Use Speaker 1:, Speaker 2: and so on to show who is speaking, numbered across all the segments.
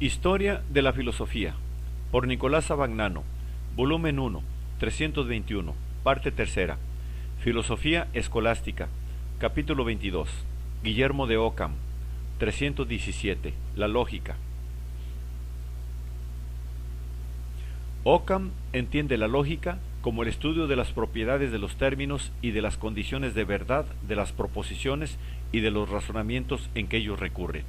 Speaker 1: Historia de la filosofía, por Nicolás Abagnano, volumen 1, 321, parte tercera. Filosofía escolástica, capítulo 22. Guillermo de Ockham, 317. La lógica. Ockham entiende la lógica como el estudio de las propiedades de los términos y de las condiciones de verdad de las proposiciones y de los razonamientos en que ellos recurren.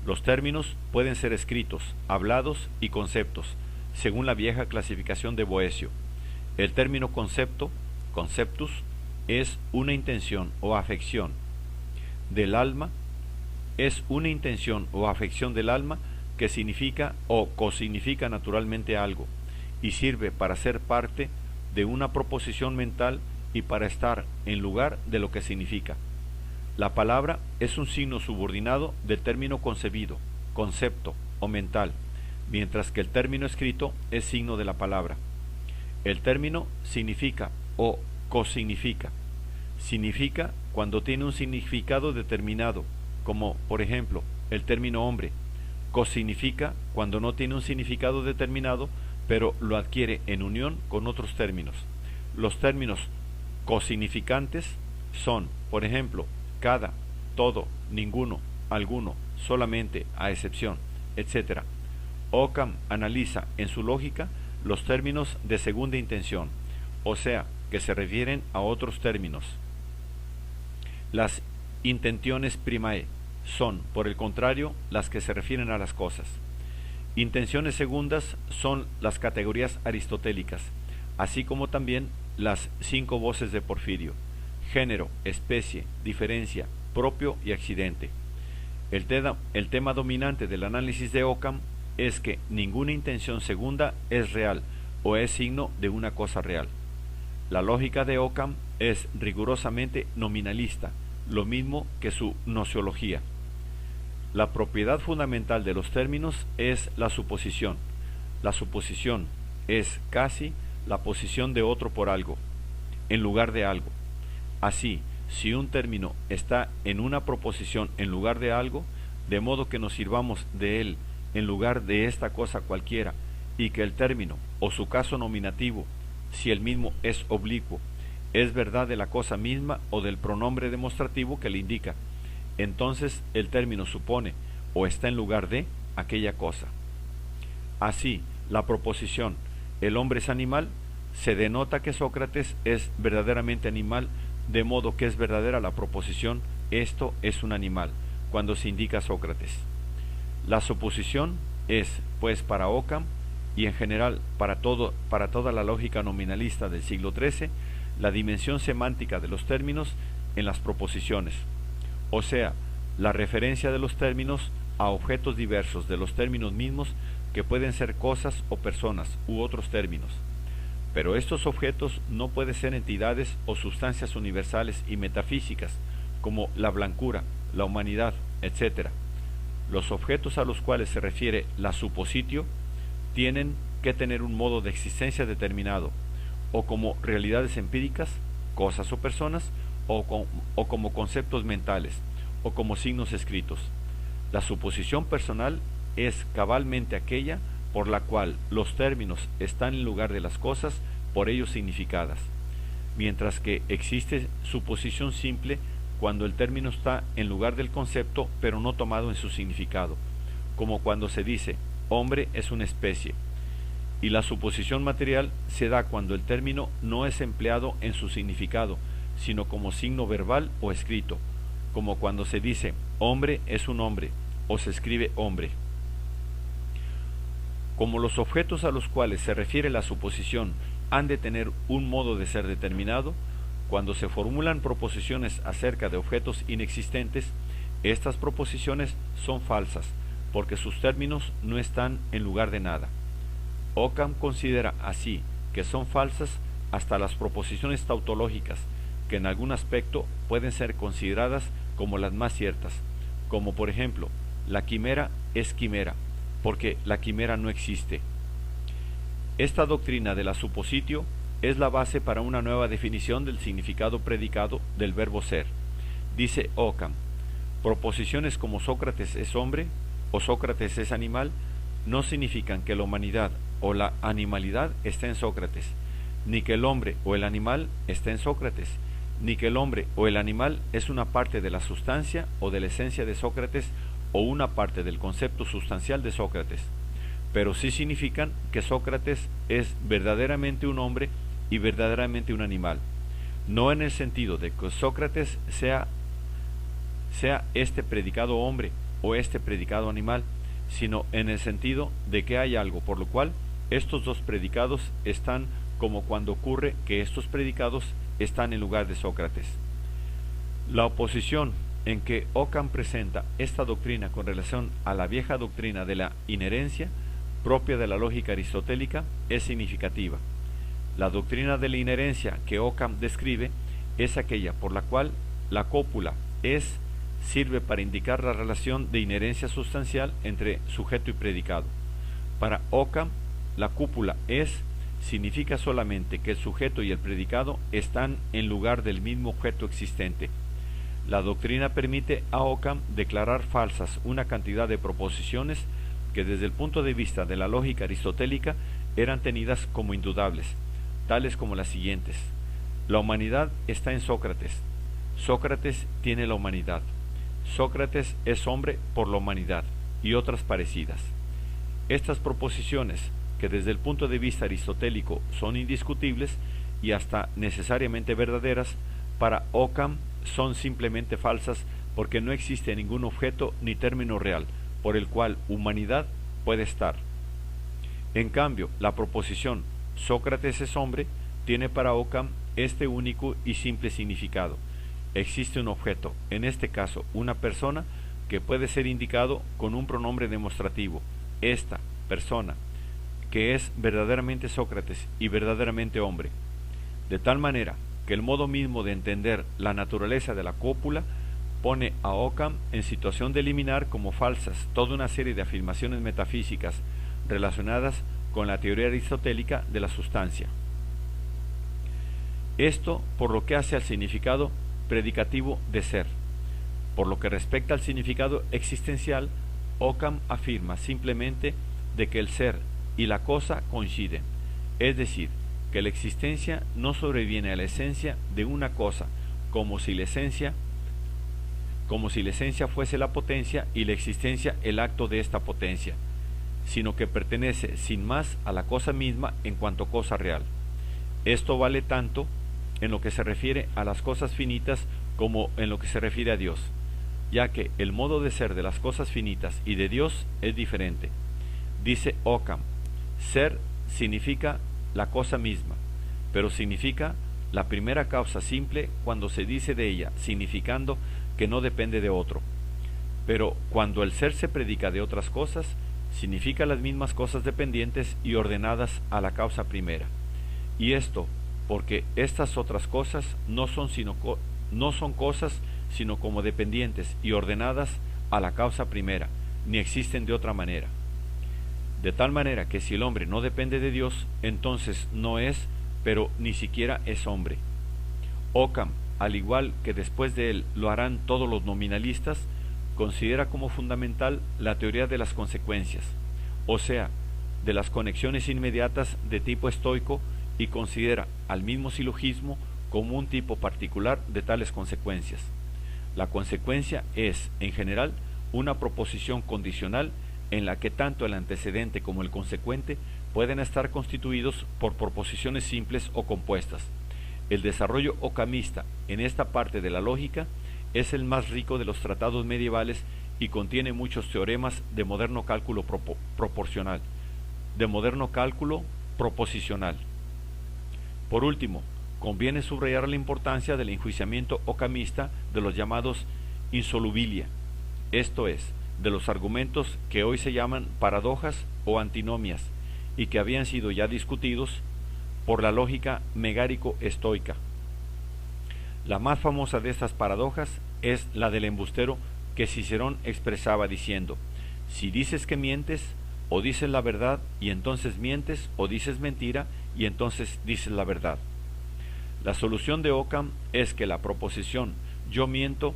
Speaker 1: Los términos pueden ser escritos, hablados y conceptos, según la vieja clasificación de Boecio. El término concepto, conceptus, es una intención o afección del alma, es una intención o afección del alma que significa o cosignifica naturalmente algo, y sirve para ser parte de una proposición mental y para estar en lugar de lo que significa. La palabra es un signo subordinado del término concebido, concepto o mental, mientras que el término escrito es signo de la palabra. El término significa o cosignifica. Significa cuando tiene un significado determinado, como por ejemplo el término hombre. Cosignifica cuando no tiene un significado determinado, pero lo adquiere en unión con otros términos. Los términos cosignificantes son, por ejemplo, cada, todo, ninguno, alguno, solamente, a excepción, etc. Ockham analiza en su lógica los términos de segunda intención, o sea, que se refieren a otros términos. Las intentiones primae son, por el contrario, las que se refieren a las cosas. Intenciones segundas son las categorías aristotélicas, así como también las 5 voces de Porfirio: género, especie, diferencia, propio y accidente. El tema dominante del análisis de Ockham es que ninguna intención segunda es real o es signo de una cosa real. La lógica de Ockham es rigurosamente nominalista, lo mismo que su gnoseología. La propiedad fundamental de los términos es la suposición. La suposición es casi la posición de otro por algo, en lugar de algo. Así, si un término está en una proposición en lugar de algo, de modo que nos sirvamos de él en lugar de esta cosa cualquiera, y que el término, o su caso nominativo, si el mismo es oblicuo, es verdad de la cosa misma o del pronombre demostrativo que le indica, entonces el término supone o está en lugar de aquella cosa. Así, la proposición «el hombre es animal» se denota que Sócrates es verdaderamente animal, de modo que es verdadera la proposición «esto es un animal» cuando se indica a Sócrates. La suposición es, pues, para Ockham y en general para toda la lógica nominalista del siglo XIII, la dimensión semántica de los términos en las proposiciones, o sea, la referencia de los términos a objetos diversos de los términos mismos, que pueden ser cosas o personas u otros términos. Pero estos objetos no pueden ser entidades o sustancias universales y metafísicas, como la blancura, la humanidad, etc. Los objetos a los cuales se refiere la supositio tienen que tener un modo de existencia determinado, o como realidades empíricas, cosas o personas, o como conceptos mentales, o como signos escritos. La suposición personal es cabalmente aquella por la cual los términos están en lugar de las cosas por ellos significadas, mientras que existe suposición simple cuando el término está en lugar del concepto pero no tomado en su significado, como cuando se dice hombre es una especie, y la suposición material se da cuando el término no es empleado en su significado, sino como signo verbal o escrito, como cuando se dice hombre es un hombre o se escribe hombre. Como los objetos a los cuales se refiere la suposición han de tener un modo de ser determinado, cuando se formulan proposiciones acerca de objetos inexistentes, estas proposiciones son falsas, porque sus términos no están en lugar de nada. Ockham considera así que son falsas hasta las proposiciones tautológicas, que en algún aspecto pueden ser consideradas como las más ciertas, como por ejemplo, la quimera es quimera, porque la quimera no existe. Esta doctrina de la supositio es la base para una nueva definición del significado predicado del verbo ser. Dice Ockham: proposiciones como Sócrates es hombre o Sócrates es animal no significan que la humanidad o la animalidad esté en Sócrates, ni que el hombre o el animal esté en Sócrates, ni que el hombre o el animal es una parte de la sustancia o de la esencia de Sócrates o una parte del concepto sustancial de Sócrates, pero sí significan que Sócrates es verdaderamente un hombre y verdaderamente un animal, no en el sentido de que Sócrates sea este predicado hombre o este predicado animal, sino en el sentido de que hay algo por lo cual estos dos predicados están, como cuando ocurre que estos predicados están en lugar de Sócrates. La oposición en que Occam presenta esta doctrina con relación a la vieja doctrina de la inherencia propia de la lógica aristotélica es significativa. La doctrina de la inherencia que Occam describe es aquella por la cual la cópula sirve para indicar la relación de inherencia sustancial entre sujeto y predicado. Para Occam, la cúpula significa solamente que el sujeto y el predicado están en lugar del mismo objeto existente. La doctrina permite a Occam declarar falsas una cantidad de proposiciones que desde el punto de vista de la lógica aristotélica eran tenidas como indudables, tales como las siguientes: la humanidad está en Sócrates, Sócrates tiene la humanidad, Sócrates es hombre por la humanidad, y otras parecidas. Estas proposiciones, que desde el punto de vista aristotélico son indiscutibles y hasta necesariamente verdaderas, para Occam son simplemente falsas porque no existe ningún objeto ni término real por el cual humanidad puede estar. En cambio, la proposición Sócrates es hombre tiene para Occam este único y simple significado: existe un objeto, en este caso una persona, que puede ser indicado con un pronombre demostrativo, esta persona, que es verdaderamente Sócrates y verdaderamente hombre, de tal manera que el modo mismo de entender la naturaleza de la cópula pone a Occam en situación de eliminar como falsas toda una serie de afirmaciones metafísicas relacionadas con la teoría aristotélica de la sustancia. Esto por lo que hace al significado predicativo de ser. Por lo que respecta al significado existencial, Occam afirma simplemente de que el ser y la cosa coinciden, es decir, que la existencia no sobreviene a la esencia de una cosa, como si la esencia fuese la potencia y la existencia el acto de esta potencia, sino que pertenece sin más a la cosa misma en cuanto cosa real. Esto vale tanto en lo que se refiere a las cosas finitas como en lo que se refiere a Dios, ya que el modo de ser de las cosas finitas y de Dios es diferente. Dice Occam, ser significa la cosa misma, pero significa la primera causa simple cuando se dice de ella, significando que no depende de otro. Pero cuando el ser se predica de otras cosas, significa las mismas cosas dependientes y ordenadas a la causa primera. Y esto porque estas otras cosas no son cosas sino como dependientes y ordenadas a la causa primera, ni existen de otra manera. De tal manera que si el hombre no depende de Dios, entonces no es, pero ni siquiera es hombre. Occam, al igual que después de él lo harán todos los nominalistas, considera como fundamental la teoría de las consecuencias, o sea, de las conexiones inmediatas de tipo estoico, y considera al mismo silogismo como un tipo particular de tales consecuencias. La consecuencia es, en general, una proposición condicional en la que tanto el antecedente como el consecuente pueden estar constituidos por proposiciones simples o compuestas. El desarrollo occamista en esta parte de la lógica es el más rico de los tratados medievales y contiene muchos teoremas de moderno cálculo proporcional, de moderno cálculo proposicional. Por último, conviene subrayar la importancia del enjuiciamiento occamista de los llamados insolubilia, esto es, de los argumentos que hoy se llaman paradojas o antinomias y que habían sido ya discutidos por la lógica megárico-estoica. La más famosa de estas paradojas es la del embustero que Cicerón expresaba diciendo: si dices que mientes, o dices la verdad y entonces mientes, o dices mentira y entonces dices la verdad. La solución de Occam es que la proposición yo miento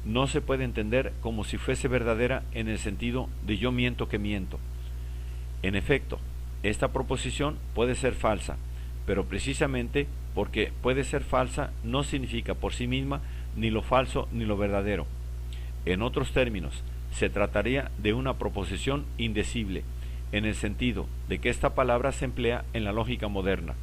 Speaker 1: no se puede entender como si fuese verdadera en el sentido de yo miento que miento. En efecto, esta proposición puede ser falsa, pero precisamente porque puede ser falsa no significa por sí misma ni lo falso ni lo verdadero. En otros términos, se trataría de una proposición indecible, en el sentido de que esta palabra se emplea en la lógica moderna.